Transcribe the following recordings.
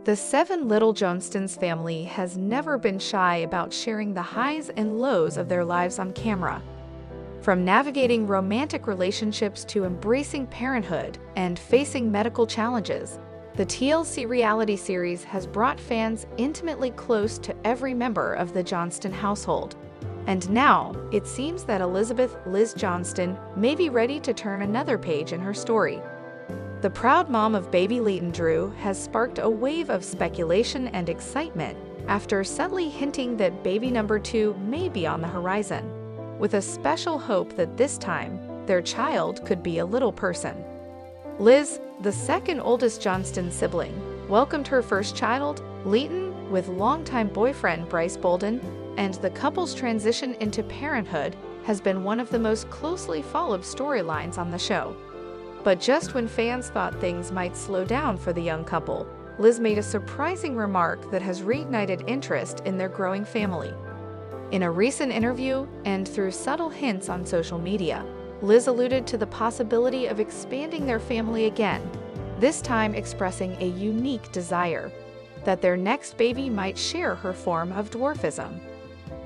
The seven Little Johnstons family has never been shy about sharing the highs and lows of their lives on camera. From navigating romantic relationships to embracing parenthood and facing medical challenges, the TLC reality series has brought fans intimately close to every member of the Johnston household. And now, it seems that Elizabeth Liz Johnston may be ready to turn another page in her story. The proud mom of baby Leighton Drew has sparked a wave of speculation and excitement after subtly hinting that baby number 2 may be on the horizon, with a special hope that this time, their child could be a little person. Liz, the second oldest Johnston sibling, welcomed her first child, Leighton, with longtime boyfriend Brice Bolden, and the couple's transition into parenthood has been one of the most closely followed storylines on the show. But just when fans thought things might slow down for the young couple, Liz made a surprising remark that has reignited interest in their growing family. In a recent interview and through subtle hints on social media, Liz alluded to the possibility of expanding their family again, this time expressing a unique desire that their next baby might share her form of dwarfism.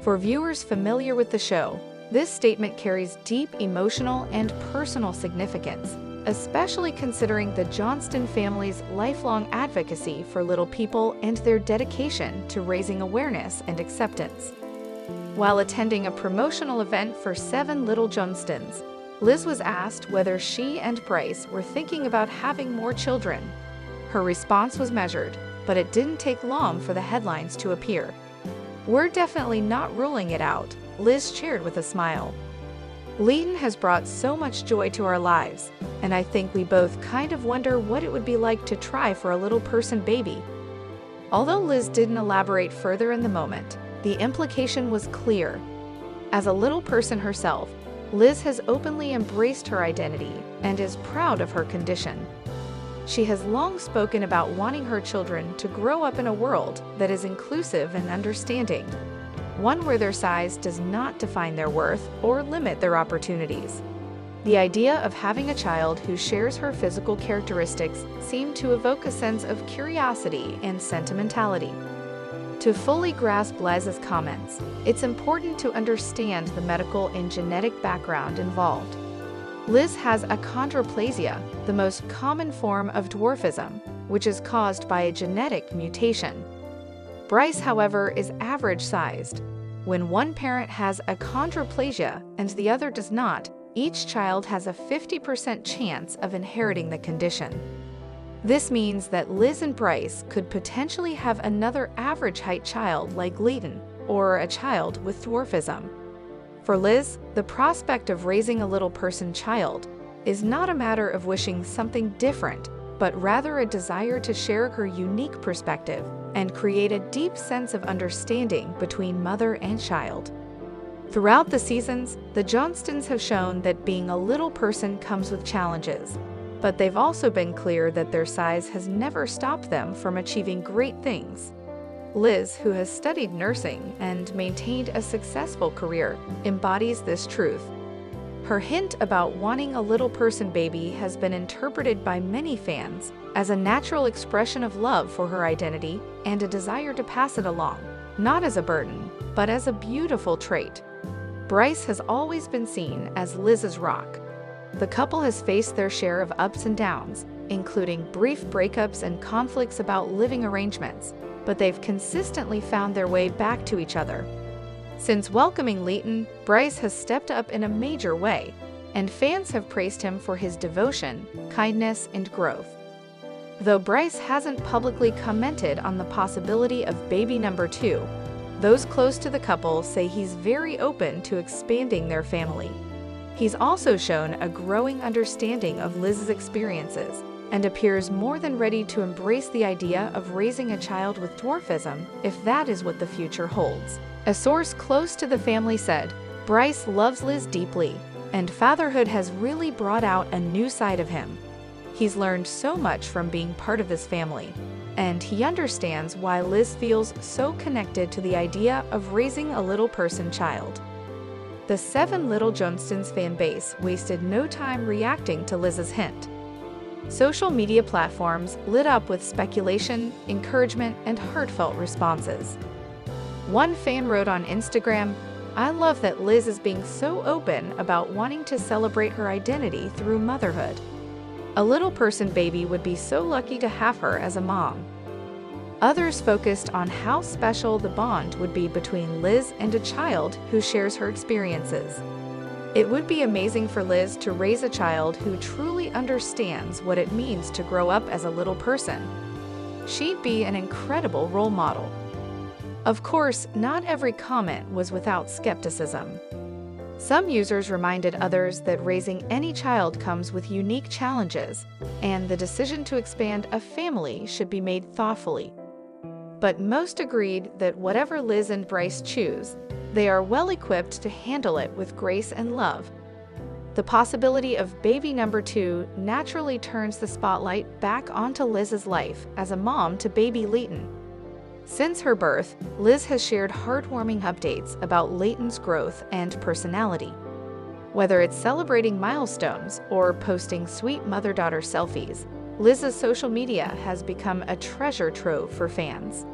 For viewers familiar with the show, this statement carries deep emotional and personal significance, especially considering the Johnston family's lifelong advocacy for little people and their dedication to raising awareness and acceptance. While attending a promotional event for 7 Little Johnstons, Liz was asked whether she and Brice were thinking about having more children. Her response was measured, but it didn't take long for the headlines to appear. "We're definitely not ruling it out," Liz shared with a smile. "Leighton has brought so much joy to our lives, and I think we both kind of wonder what it would be like to try for a little person baby." Although Liz didn't elaborate further in the moment, the implication was clear. As a little person herself, Liz has openly embraced her identity and is proud of her condition. She has long spoken about wanting her children to grow up in a world that is inclusive and understanding, one where their size does not define their worth or limit their opportunities. The idea of having a child who shares her physical characteristics seemed to evoke a sense of curiosity and sentimentality. To fully grasp Liz's comments, it's important to understand the medical and genetic background involved. Liz has achondroplasia, the most common form of dwarfism, which is caused by a genetic mutation. Brice, however, is average-sized. When one parent has achondroplasia and the other does not, each child has a 50% chance of inheriting the condition. This means that Liz and Brice could potentially have another average-height child like Leighton, or a child with dwarfism. For Liz, the prospect of raising a little person child is not a matter of wishing something different, but rather a desire to share her unique perspective and create a deep sense of understanding between mother and child. Throughout the seasons, the Johnstons have shown that being a little person comes with challenges, but they've also been clear that their size has never stopped them from achieving great things. Liz, who has studied nursing and maintained a successful career, embodies this truth. Her hint about wanting a little person baby has been interpreted by many fans as a natural expression of love for her identity and a desire to pass it along, not as a burden, but as a beautiful trait. Brice has always been seen as Liz's rock. The couple has faced their share of ups and downs, including brief breakups and conflicts about living arrangements, but they've consistently found their way back to each other. Since welcoming Leighton, Brice has stepped up in a major way, and fans have praised him for his devotion, kindness, and growth. Though Brice hasn't publicly commented on the possibility of baby number 2, those close to the couple say he's very open to expanding their family. He's also shown a growing understanding of Liz's experiences and appears more than ready to embrace the idea of raising a child with dwarfism if that is what the future holds. A source close to the family said, "Brice loves Liz deeply, and fatherhood has really brought out a new side of him. He's learned so much from being part of this family, and he understands why Liz feels so connected to the idea of raising a little person child." The 7 Little Johnstons fan base wasted no time reacting to Liz's hint. Social media platforms lit up with speculation, encouragement, and heartfelt responses. One fan wrote on Instagram, "I love that Liz is being so open about wanting to celebrate her identity through motherhood. A little person baby would be so lucky to have her as a mom." Others focused on how special the bond would be between Liz and a child who shares her experiences. It would be amazing for Liz to raise a child who truly understands what it means to grow up as a little person. She'd be an incredible role model. Of course, not every comment was without skepticism. Some users reminded others that raising any child comes with unique challenges, and the decision to expand a family should be made thoughtfully. But most agreed that whatever Liz and Brice choose, they are well equipped to handle it with grace and love. The possibility of baby number 2 naturally turns the spotlight back onto Liz's life as a mom to baby Leighton. Since her birth, Liz has shared heartwarming updates about Leighton's growth and personality. Whether it's celebrating milestones or posting sweet mother-daughter selfies, Liz's social media has become a treasure trove for fans.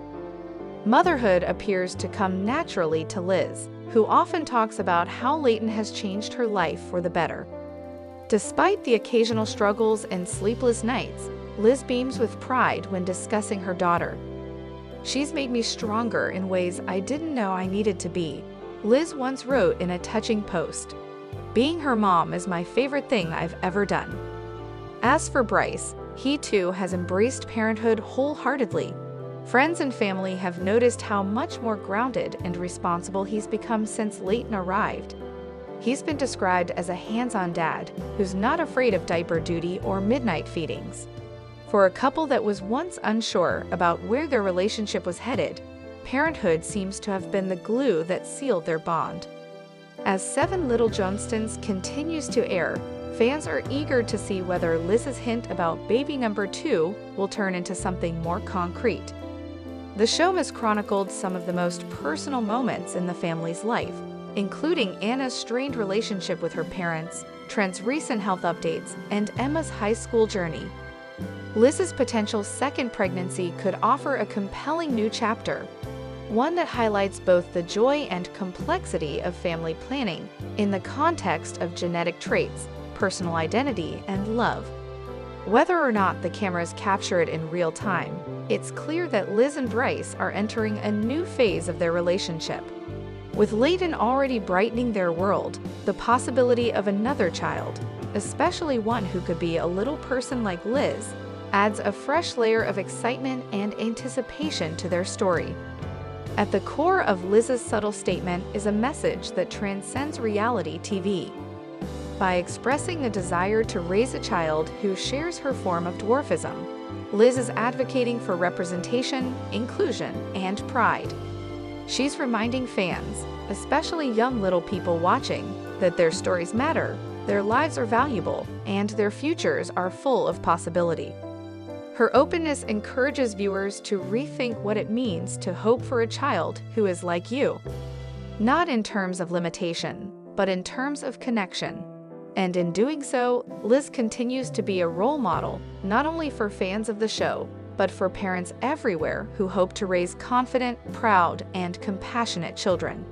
Motherhood appears to come naturally to Liz, who often talks about how Leighton has changed her life for the better. Despite the occasional struggles and sleepless nights, Liz beams with pride when discussing her daughter. "She's made me stronger in ways I didn't know I needed to be," Liz once wrote in a touching post. "Being her mom is my favorite thing I've ever done." As for Brice, he too has embraced parenthood wholeheartedly. Friends and family have noticed how much more grounded and responsible he's become since Leighton arrived. He's been described as a hands-on dad who's not afraid of diaper duty or midnight feedings. For a couple that was once unsure about where their relationship was headed, parenthood seems to have been the glue that sealed their bond. As 7 Little Johnstons continues to air, fans are eager to see whether Liz's hint about baby number 2 will turn into something more concrete. The show has chronicled some of the most personal moments in the family's life, including Anna's strained relationship with her parents, Trent's recent health updates, and Emma's high school journey. Liz's potential second pregnancy could offer a compelling new chapter, one that highlights both the joy and complexity of family planning in the context of genetic traits, personal identity, and love. Whether or not the cameras capture it in real time, it's clear that Liz and Brice are entering a new phase of their relationship. With Leighton already brightening their world, the possibility of another child, especially one who could be a little person like Liz, adds a fresh layer of excitement and anticipation to their story. At the core of Liz's subtle statement is a message that transcends reality TV. By expressing a desire to raise a child who shares her form of dwarfism, Liz is advocating for representation, inclusion, and pride. She's reminding fans, especially young little people watching, that their stories matter, their lives are valuable, and their futures are full of possibility. Her openness encourages viewers to rethink what it means to hope for a child who is like you. Not in terms of limitation, but in terms of connection. And in doing so, Liz continues to be a role model, not only for fans of the show, but for parents everywhere who hope to raise confident, proud, and compassionate children.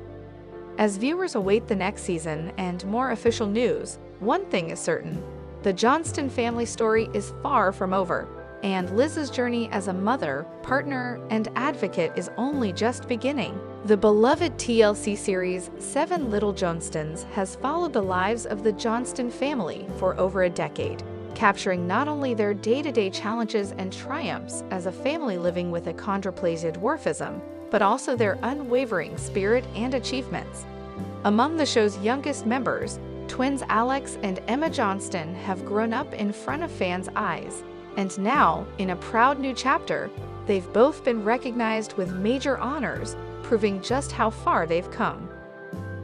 As viewers await the next season and more official news, one thing is certain: the Johnston family story is far from over, and Liz's journey as a mother, partner, and advocate is only just beginning. The beloved TLC series 7 Little Johnstons has followed the lives of the Johnston family for over a decade, capturing not only their day-to-day challenges and triumphs as a family living with achondroplasia dwarfism, but also their unwavering spirit and achievements. Among the show's youngest members, twins Alex and Emma Johnston have grown up in front of fans' eyes. And now, in a proud new chapter, they've both been recognized with major honors, proving just how far they've come.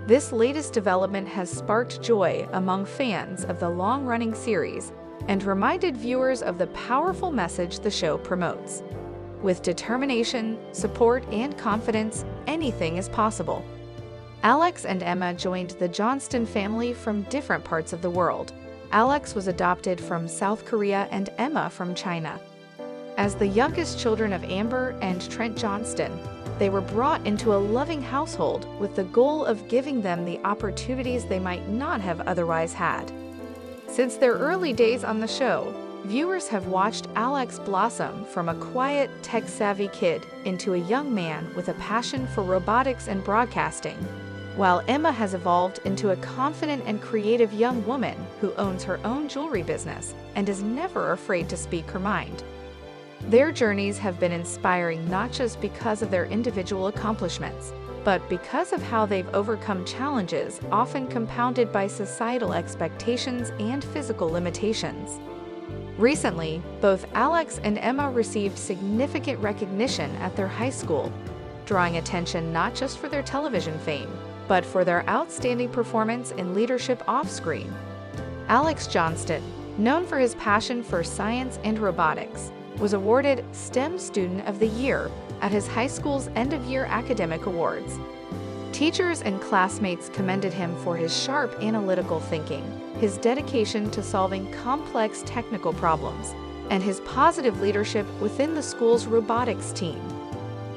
This latest development has sparked joy among fans of the long-running series and reminded viewers of the powerful message the show promotes. With determination, support, and confidence, anything is possible. Alex and Emma joined the Johnston family from different parts of the world. Alex was adopted from South Korea and Emma from China. As the youngest children of Amber and Trent Johnston, they were brought into a loving household with the goal of giving them the opportunities they might not have otherwise had. Since their early days on the show, viewers have watched Alex blossom from a quiet, tech-savvy kid into a young man with a passion for robotics and broadcasting, while Emma has evolved into a confident and creative young woman who owns her own jewelry business and is never afraid to speak her mind. Their journeys have been inspiring not just because of their individual accomplishments, but because of how they've overcome challenges often compounded by societal expectations and physical limitations. Recently, both Alex and Emma received significant recognition at their high school, drawing attention not just for their television fame, but for their outstanding performance in leadership off-screen. Alex Johnston, known for his passion for science and robotics, was awarded STEM Student of the Year at his high school's end-of-year academic awards. Teachers and classmates commended him for his sharp analytical thinking, his dedication to solving complex technical problems, and his positive leadership within the school's robotics team.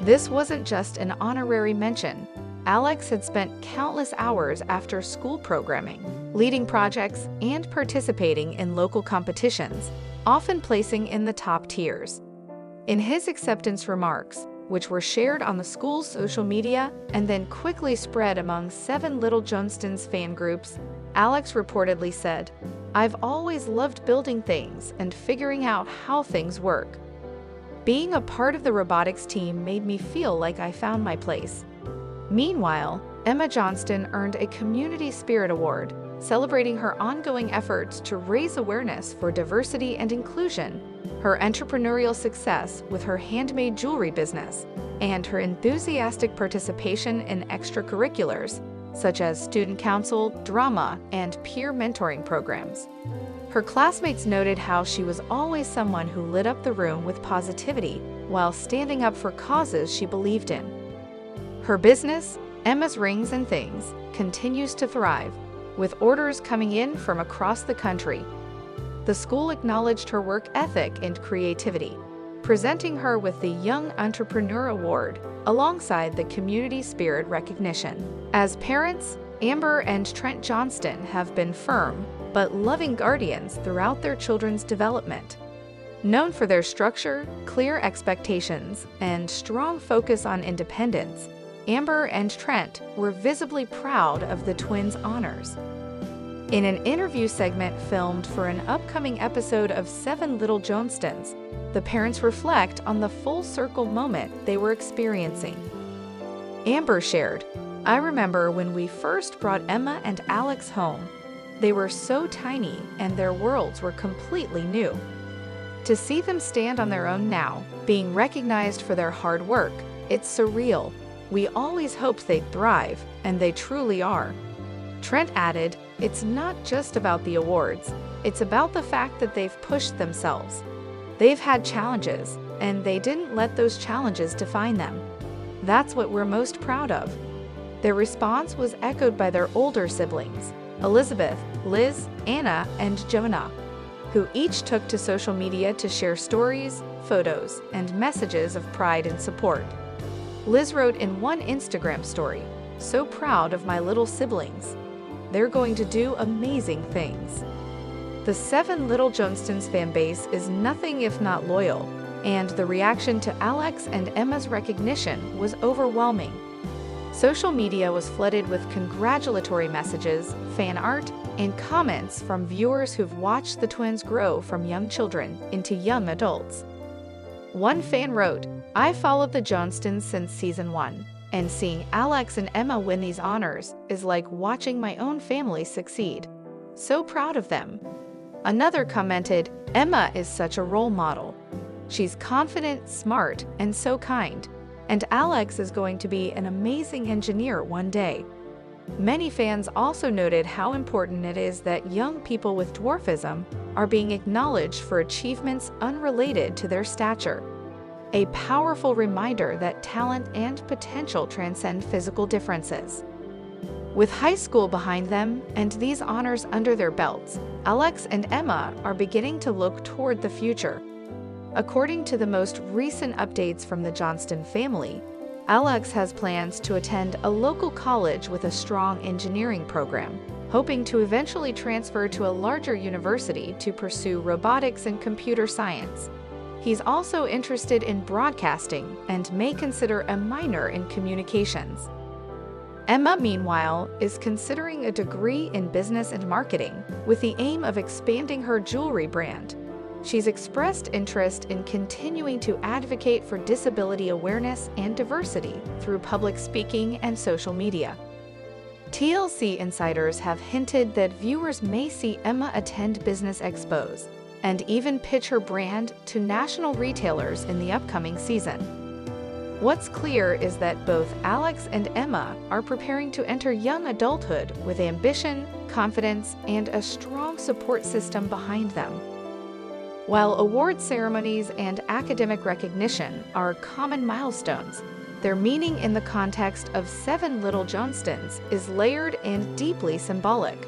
This wasn't just an honorary mention. Alex had spent countless hours after school programming, leading projects, and participating in local competitions, often placing in the top tiers. In his acceptance remarks, which were shared on the school's social media and then quickly spread among 7 Little Johnstons fan groups, Alex reportedly said, "I've always loved building things and figuring out how things work. Being a part of the robotics team made me feel like I found my place." Meanwhile, Emma Johnston earned a Community Spirit Award, celebrating her ongoing efforts to raise awareness for diversity and inclusion, her entrepreneurial success with her handmade jewelry business, and her enthusiastic participation in extracurriculars, such as student council, drama, and peer mentoring programs. Her classmates noted how she was always someone who lit up the room with positivity while standing up for causes she believed in. Her business, Emma's Rings and Things, continues to thrive, with orders coming in from across the country. The school acknowledged her work ethic and creativity, presenting her with the Young Entrepreneur Award alongside the Community Spirit recognition. As parents, Amber and Trent Johnston have been firm but loving guardians throughout their children's development. Known for their structure, clear expectations, and strong focus on independence, Amber and Trent were visibly proud of the twins' honors. In an interview segment filmed for an upcoming episode of 7 Little Johnstons, the parents reflect on the full circle moment they were experiencing. Amber shared, "I remember when we first brought Emma and Alex home. They were so tiny and their worlds were completely new. To see them stand on their own now, being recognized for their hard work, it's surreal. We always hoped they'd thrive, and they truly are." Trent added, "It's not just about the awards, it's about the fact that they've pushed themselves. They've had challenges, and they didn't let those challenges define them. That's what we're most proud of." Their response was echoed by their older siblings, Elizabeth, Liz, Anna, and Jonah, who each took to social media to share stories, photos, and messages of pride and support. Liz wrote in one Instagram story, "So proud of my little siblings. They're going to do amazing things." The 7 Little Johnstons fan base is nothing if not loyal, and the reaction to Alex and Emma's recognition was overwhelming. Social media was flooded with congratulatory messages, fan art, and comments from viewers who've watched the twins grow from young children into young adults. One fan wrote, "I followed the Johnstons since season 1, and seeing Alex and Emma win these honors is like watching my own family succeed. So proud of them." Another commented, "Emma is such a role model. She's confident, smart, and so kind. And Alex is going to be an amazing engineer one day." Many fans also noted how important it is that young people with dwarfism are being acknowledged for achievements unrelated to their stature. A powerful reminder that talent and potential transcend physical differences. With high school behind them and these honors under their belts, Alex and Emma are beginning to look toward the future. According to the most recent updates from the Johnston family, Alex has plans to attend a local college with a strong engineering program, hoping to eventually transfer to a larger university to pursue robotics and computer science. He's also interested in broadcasting and may consider a minor in communications. Emma, meanwhile, is considering a degree in business and marketing with the aim of expanding her jewelry brand. She's expressed interest in continuing to advocate for disability awareness and diversity through public speaking and social media. TLC insiders have hinted that viewers may see Emma attend business expos and even pitch her brand to national retailers in the upcoming season. What's clear is that both Alex and Emma are preparing to enter young adulthood with ambition, confidence, and a strong support system behind them. While award ceremonies and academic recognition are common milestones, their meaning in the context of 7 Little Johnstons is layered and deeply symbolic.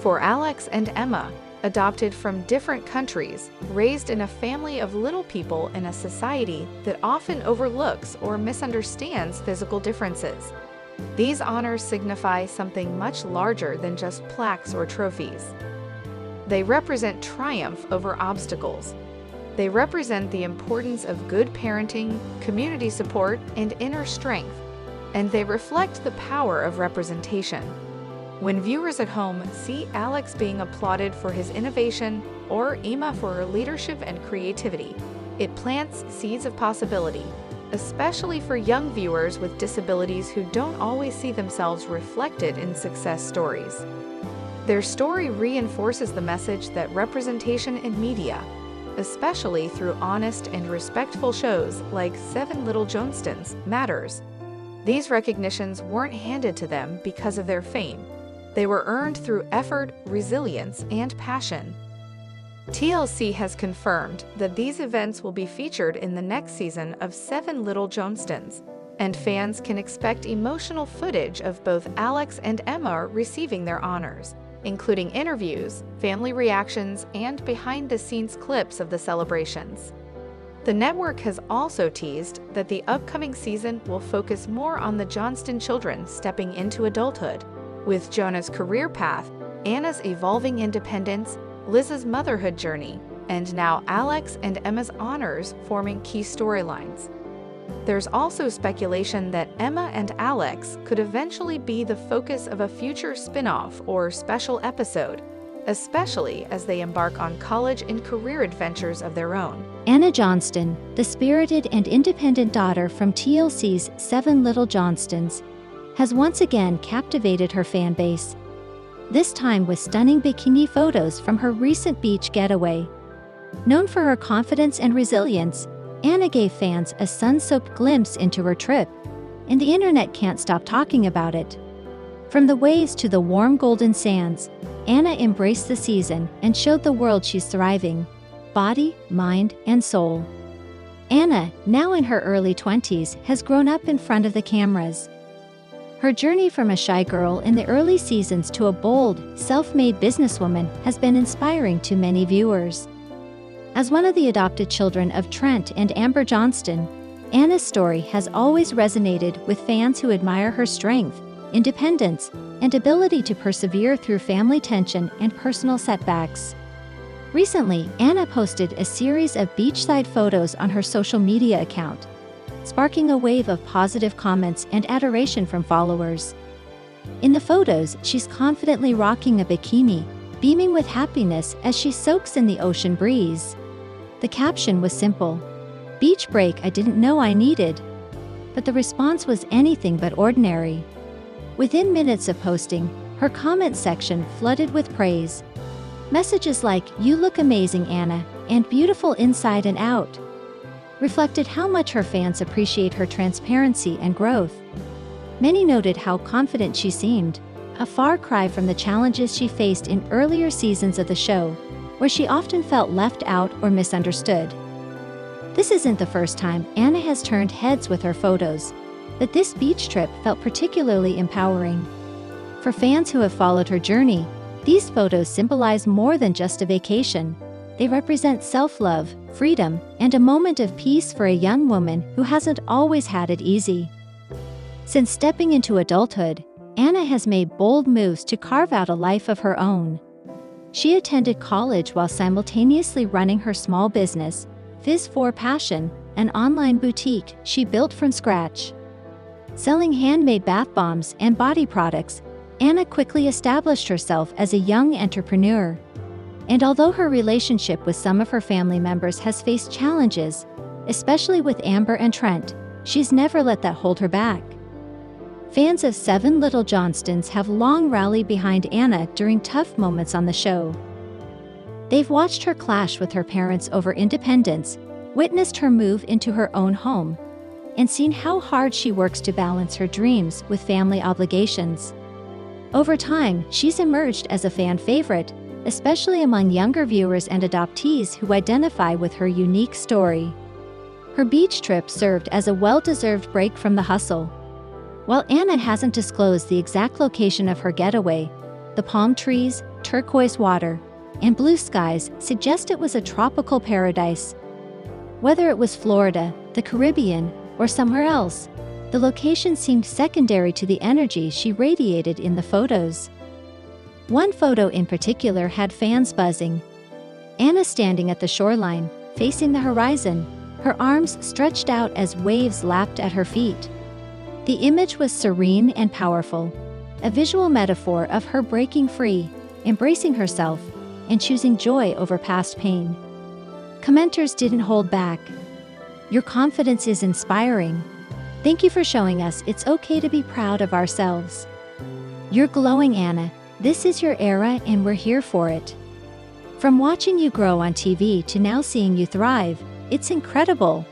For Alex and Emma, adopted from different countries, raised in a family of little people in a society that often overlooks or misunderstands physical differences, these honors signify something much larger than just plaques or trophies. They represent triumph over obstacles. They represent the importance of good parenting, community support, and inner strength, and they reflect the power of representation. When viewers at home see Alex being applauded for his innovation or Emma for her leadership and creativity, it plants seeds of possibility, especially for young viewers with disabilities who don't always see themselves reflected in success stories. Their story reinforces the message that representation in media, especially through honest and respectful shows like 7 Little Johnstons, matters. These recognitions weren't handed to them because of their fame. They were earned through effort, resilience, and passion. TLC has confirmed that these events will be featured in the next season of 7 Little Johnstons, and fans can expect emotional footage of both Alex and Emma receiving their honors, including interviews, family reactions, and behind-the-scenes clips of the celebrations. The network has also teased that the upcoming season will focus more on the Johnston children stepping into adulthood, with Jonah's career path, Anna's evolving independence, Liz's motherhood journey, and now Alex and Emma's honors forming key storylines. There's also speculation that Emma and Alex could eventually be the focus of a future spin-off or special episode, especially as they embark on college and career adventures of their own. Anna Johnston, the spirited and independent daughter from TLC's 7 Little Johnstons, has once again captivated her fan base, this time with stunning bikini photos from her recent beach getaway. Known for her confidence and resilience, Anna gave fans a sun-soaked glimpse into her trip, and the internet can't stop talking about it. From the waves to the warm golden sands, Anna embraced the season and showed the world she's thriving, body, mind, and soul. Anna, now in her early 20s, has grown up in front of the cameras. Her journey from a shy girl in the early seasons to a bold, self-made businesswoman has been inspiring to many viewers. As one of the adopted children of Trent and Amber Johnston, Anna's story has always resonated with fans who admire her strength, independence, and ability to persevere through family tension and personal setbacks. Recently, Anna posted a series of beachside photos on her social media account, sparking a wave of positive comments and adoration from followers. In the photos, she's confidently rocking a bikini, beaming with happiness as she soaks in the ocean breeze. The caption was simple, "Beach break I didn't know I needed." But the response was anything but ordinary. Within minutes of posting, her comment section flooded with praise. Messages like, "You look amazing, Anna," and "Beautiful inside and out," reflected how much her fans appreciate her transparency and growth. Many noted how confident she seemed, a far cry from the challenges she faced in earlier seasons of the show, where she often felt left out or misunderstood. This isn't the first time Anna has turned heads with her photos, but this beach trip felt particularly empowering. For fans who have followed her journey, These photos symbolize more than just a vacation. They represent self-love, freedom, and a moment of peace for a young woman who hasn't always had it easy. Since stepping into adulthood, Anna has made bold moves to carve out a life of her own. She attended college while simultaneously running her small business, Fizz4 Passion, an online boutique she built from scratch. Selling handmade bath bombs and body products, Anna quickly established herself as a young entrepreneur. And although her relationship with some of her family members has faced challenges, especially with Amber and Trent, she's never let that hold her back. Fans of 7 Little Johnstons have long rallied behind Anna during tough moments on the show. They've watched her clash with her parents over independence, witnessed her move into her own home, and seen how hard she works to balance her dreams with family obligations. Over time, she's emerged as a fan favorite, especially among younger viewers and adoptees who identify with her unique story. Her beach trip served as a well-deserved break from the hustle. While Anna hasn't disclosed the exact location of her getaway, the palm trees, turquoise water, and blue skies suggest it was a tropical paradise. Whether it was Florida, the Caribbean, or somewhere else, the location seemed secondary to the energy she radiated in the photos. One photo in particular had fans buzzing. Anna standing at the shoreline, facing the horizon, her arms stretched out as waves lapped at her feet. The image was serene and powerful, a visual metaphor of her breaking free, embracing herself, and choosing joy over past pain. Commenters didn't hold back. "Your confidence is inspiring. Thank you for showing us it's okay to be proud of ourselves. You're glowing, Anna. This is your era and we're here for it. From watching you grow on TV to now seeing you thrive, it's incredible."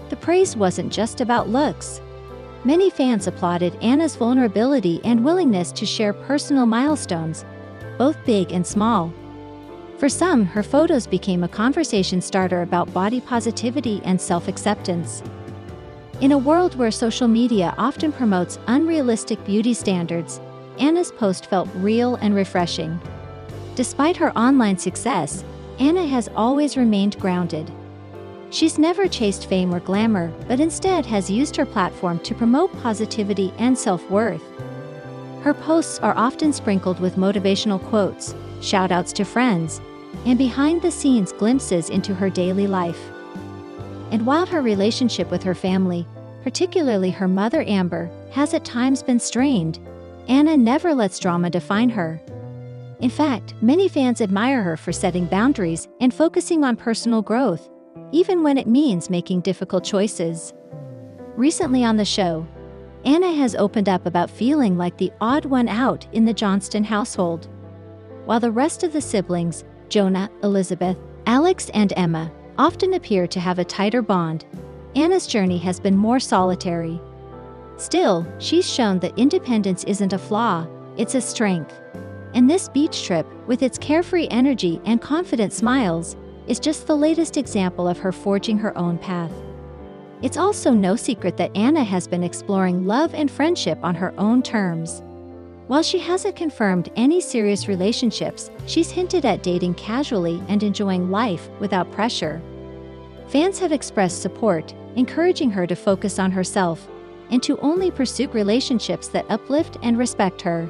The praise wasn't just about looks. Many fans applauded Anna's vulnerability and willingness to share personal milestones, both big and small. For some, her photos became a conversation starter about body positivity and self-acceptance. In a world where social media often promotes unrealistic beauty standards, Anna's post felt real and refreshing. Despite her online success, Anna has always remained grounded. She's never chased fame or glamour, but instead has used her platform to promote positivity and self-worth. Her posts are often sprinkled with motivational quotes, shout-outs to friends, and behind-the-scenes glimpses into her daily life. And while her relationship with her family, particularly her mother Amber, has at times been strained, Anna never lets drama define her. In fact, many fans admire her for setting boundaries and focusing on personal growth, even when it means making difficult choices. Recently on the show, Anna has opened up about feeling like the odd one out in the Johnston household. While the rest of the siblings, Jonah, Elizabeth, Alex, and Emma, often appear to have a tighter bond, Anna's journey has been more solitary. Still, she's shown that independence isn't a flaw, it's a strength. And this beach trip, with its carefree energy and confident smiles, is just the latest example of her forging her own path. It's also no secret that Anna has been exploring love and friendship on her own terms. While she hasn't confirmed any serious relationships, she's hinted at dating casually and enjoying life without pressure. Fans have expressed support, encouraging her to focus on herself and to only pursue relationships that uplift and respect her.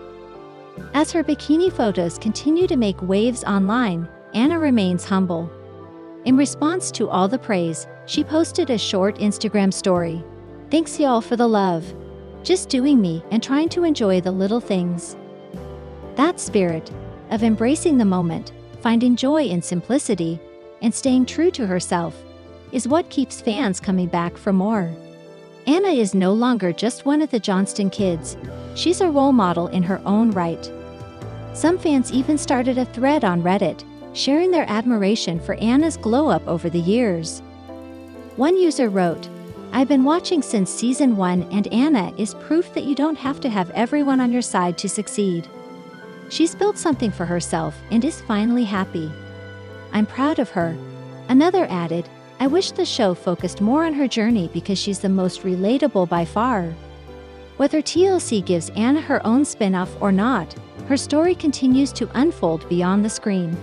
As her bikini photos continue to make waves online, Anna remains humble. In response to all the praise, she posted a short Instagram story. "Thanks y'all for the love. Just doing me and trying to enjoy the little things." That spirit of embracing the moment, finding joy in simplicity, and staying true to herself is what keeps fans coming back for more. Anna is no longer just one of the Johnston kids. She's a role model in her own right. Some fans even started a thread on Reddit, sharing their admiration for Anna's glow-up over the years. One user wrote, "I've been watching since season 1 and Anna is proof that you don't have to have everyone on your side to succeed. She's built something for herself and is finally happy. I'm proud of her." Another added, "I wish the show focused more on her journey because she's the most relatable by far." Whether TLC gives Anna her own spin-off or not, her story continues to unfold beyond the screen.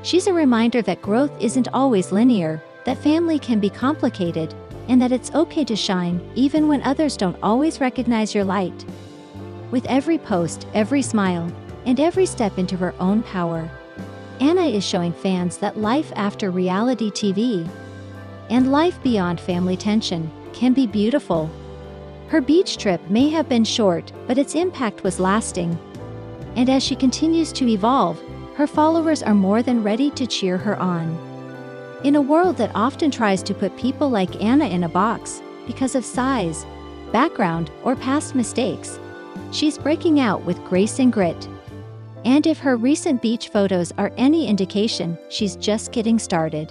She's a reminder that growth isn't always linear, that family can be complicated, and that it's okay to shine even when others don't always recognize your light. With every post, every smile, and every step into her own power, Anna is showing fans that life after reality TV and life beyond family tension can be beautiful. Her beach trip may have been short, but its impact was lasting. And as she continues to evolve, her followers are more than ready to cheer her on. In a world that often tries to put people like Anna in a box because of size, background, or past mistakes, she's breaking out with grace and grit. And if her recent beach photos are any indication, she's just getting started.